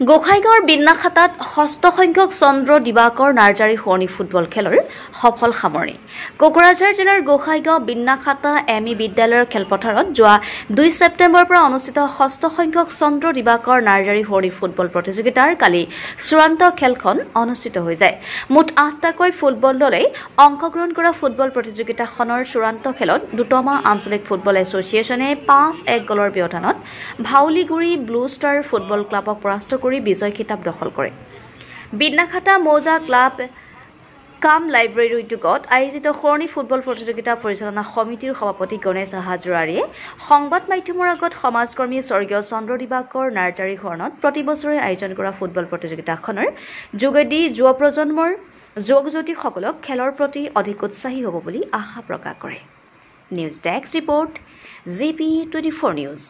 গোসাইগাঁৱৰ বিন্নাখাতাত ষষ্ঠ সংখ্যক চন্দ্ৰ দিবাকৰ নাৰ্জাৰী শোৱনি ফুটবল খেলৰ সফল সামৰণি। কোকৰাঝাৰ জিলাৰ গোসাইগাঁও বিন্নাখাতা এমই বিদ্যালয়ৰ খেলপথাৰত যোৱা 2 ছেপ্টেম্বৰৰ পৰা অনুষ্ঠিত ষষ্ঠ সংখ্যক চন্দ্ৰ দিবাকৰ নাৰ্জাৰী শোৱনি ফুটবল প্ৰতিযোগিতাৰ কালি চূড়ান্ত খেলখন অনুষ্ঠিত হৈ যায়। মুঠ 8টাকৈ ফুটবল দলে অংশগ্ৰহণ কৰা ফুটবল প্ৰতিযোগিতাখনৰ চূড়ান্ত খেলত দুটমা আঞ্চলিক ফুটবল এছ'চিয়েশ্যনে 5-1 গ'লৰ ব্যৱধানত ভাউলিগুৰি ব্লু ষ্টাৰ ফুটবল ক্লাবক পৰাস্ত কৰি বিজয় খিতাপ দখল কৰে। বিন্নাখাতা মৌজা ক্লাব কাম লাইব্ৰেৰীৰ উদ্যোগত আয়োজিত শোৱনি ফুটবল প্ৰতিযোগিতা পৰিচালনা সমিতিৰ সভাপতি গণেশ হাজৰাৰীয়ে সংবাদ মাধ্যমৰ আগত সমাজকৰ্মী স্বৰ্গীয় চন্দ্ৰ দিবাকৰ নাৰ্জাৰী শৰণত প্ৰতি বছৰে আয়োজন কৰা ফুটবল প্ৰতিযোগিতাখনৰ যোগেদি যুৱ প্ৰজন্মৰ যুৱক-যুৱতীসকলক খেলৰ প্ৰতি অধিক উৎসাহী হ'ব বুলি আশা প্ৰকাশ কৰে। News desk report GP24 news.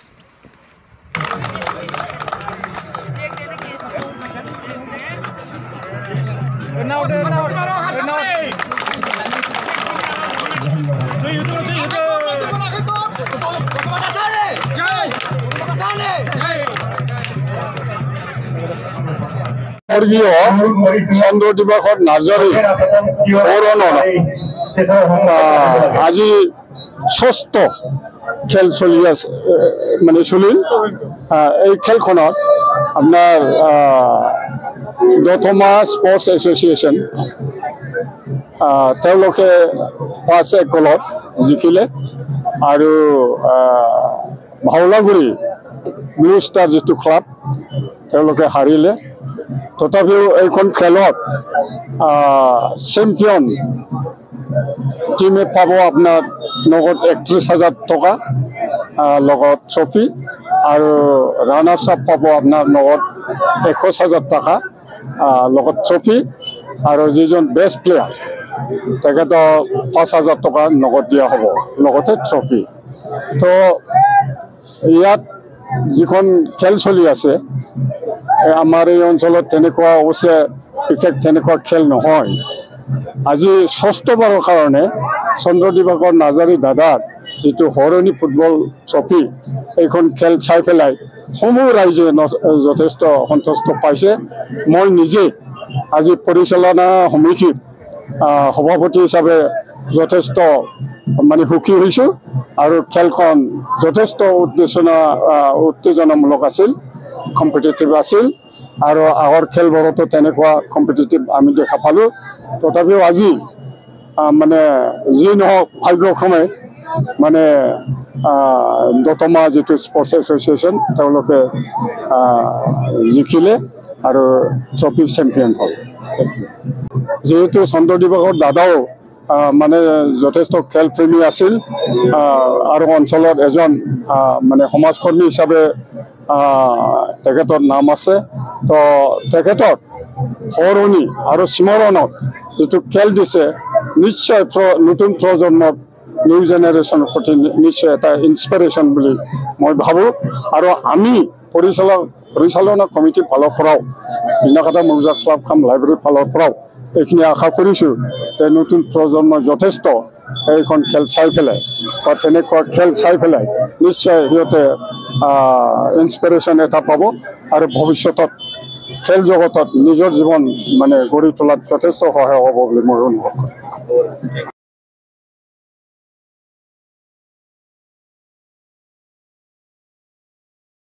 Chandra Dibakar Narzary আজি ষষ্ঠ খেল চলি আছে চলিল। এই খেলখনত আপোনাৰ দতমা স্পৰ্টছ এছ'চিয়েশ্যন তেওঁলোকে 5-1 গ'লত জিকিলে আৰু ভাউলাগুৰি ব্লু ষ্টাৰ যিটো ক্লাব তেওঁলোকে হাৰিলে। তথাপিও এইখন খেলত চেম্পিয়ন টিমে পাব আপোনাৰ নগদ 31,000 টকা লগত ট্ৰফি আৰু ৰানাৰ্ছ আপ পাব আপোনাৰ নগদ 21,000 টকা লগত ট্ৰফি আৰু যিজন বেষ্ট প্লেয়াৰ তেখেতক 5,000 টকা নগদ দিয়া হ'ব লগতে ট্ৰফি। তো ইয়াত যিখন খেল চলি আছে আমাৰ এই অঞ্চলত তেনেকুৱা অৱশ্যে বিশেষ তেনেকুৱা খেল নহয়। আজি ষষ্ঠবাৰৰ কাৰণে চন্দ্ৰ দিবাকৰ নাৰ্জাৰী দাদাৰ যিটো শোৱনি ফুটবল ট্ৰফি এইখন খেল চাই পেলাই সমূহ ৰাইজে যথেষ্ট সন্তুষ্ট পাইছে। মই নিজে আজি পৰিচালনা সমিতিৰ সভাপতি হিচাপে যথেষ্ট সুখী হৈছোঁ আৰু খেলখন যথেষ্ট উত্তেজনামূলক আছিল, কম্পিটিটিভ আছিল আৰু আগৰ খেলবোৰতো তেনেকুৱা কম্পিটিটিভ আমি দেখা পালোঁ। তথাপিও আজি যি নহওক ভাগ্যক্ৰমে দতমা যিটো স্পৰ্টছ এছ'চিয়েশ্যন তেওঁলোকে জিকিলে আৰু ট্ৰফি চেম্পিয়ন হ'ল। যিহেতু চন্দ্ৰ দিবাকৰ দাদাও যথেষ্ট খেলপ্ৰেমী আছিল আৰু অঞ্চলত এজন সমাজকৰ্মী হিচাপে তেখেতৰ নাম আছে। তো তেখেতৰ শোৱনি আৰু স্মৰণত যিটো খেল দিছে নিশ্চয় নতুন প্ৰজন্মৰ নিউ জেনেৰেশ্যনৰ প্ৰতি নিশ্চয় এটা ইনস্পিৰেশ্যন বুলি মই ভাবোঁ। আৰু আমি পৰিচালনা কমিটিৰ ফালৰ পৰাও বিন্নাখাতা মৌজা ক্লাব কাম লাইব্ৰেৰীৰ ফালৰ পৰাও এইখিনি আশা কৰিছোঁ যে নতুন প্ৰজন্মই যথেষ্ট এইখন খেল চাই পেলাই বা তেনেকুৱা খেল চাই পেলাই নিশ্চয় সিহঁতে ইনস্পিৰেশ্যন এটা পাব আৰু ভৱিষ্যতত খেল জগতত নিজৰ জীৱন গঢ়ি তোলাত যথেষ্ট সহায় হ'ব বুলি মই অনুভৱ কৰোঁ।